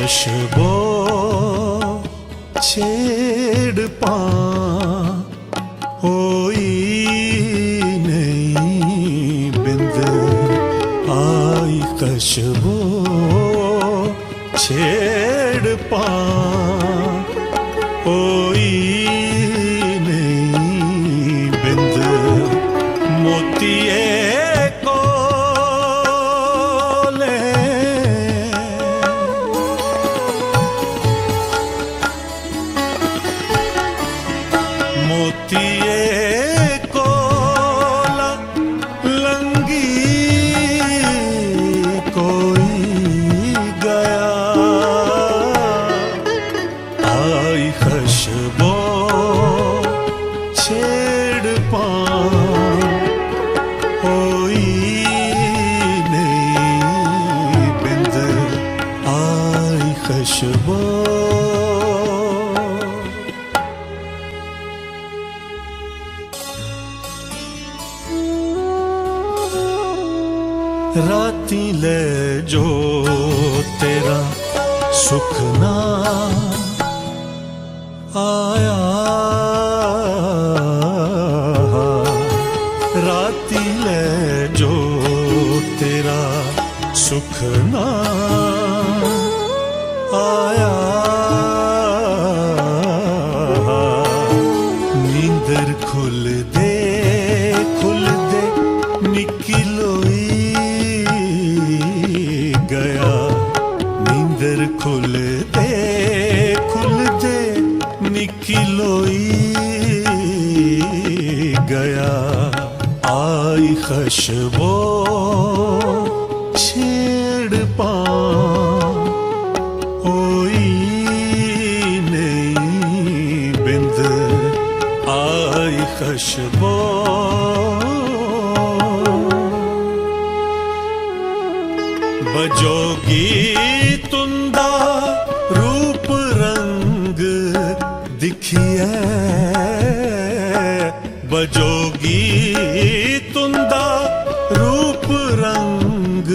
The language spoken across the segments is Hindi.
खुशबू छेड़ पा होई नहीं बिंद आई खुशबू छेड़ पा होई नहीं बिंद मोतिए मोतिए कोला लंगी कोई गया आई खुशबू छेड़ पा होई नहीं बिंद आई खुशबू राती ले जो तेरा सुख ना आया राती ले जो तेरा सुख ना आया नींदर खुल दे निकी लोई गया नींदर खुल दे निकी लोई गया आई खुशबू छेड़ पा होई नहीं बिंद आई खुशबू बजोगी तुंदा रूप रंग दिखिए बजोगी तुंदा रूप रंग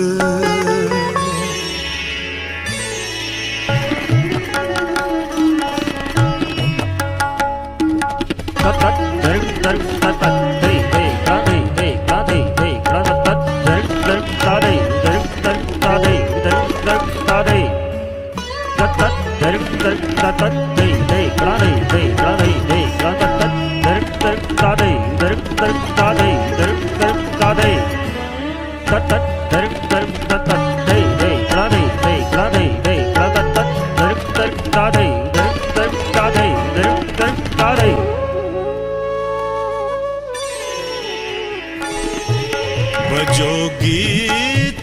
बजोगी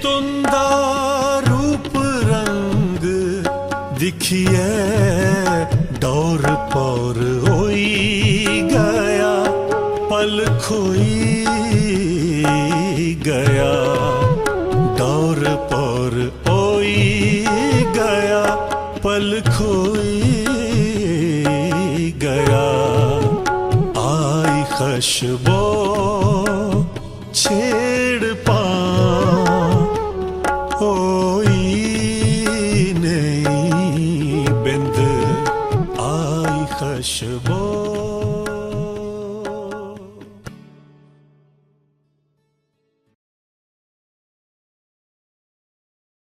तुंदा रूप रंग दिखिए डोर पौर होई गया पल खोई गया डोर पौर होई गया पल खोई गया आई खुशबू छेड़ पा होई नहीं बिंद आई खुशबू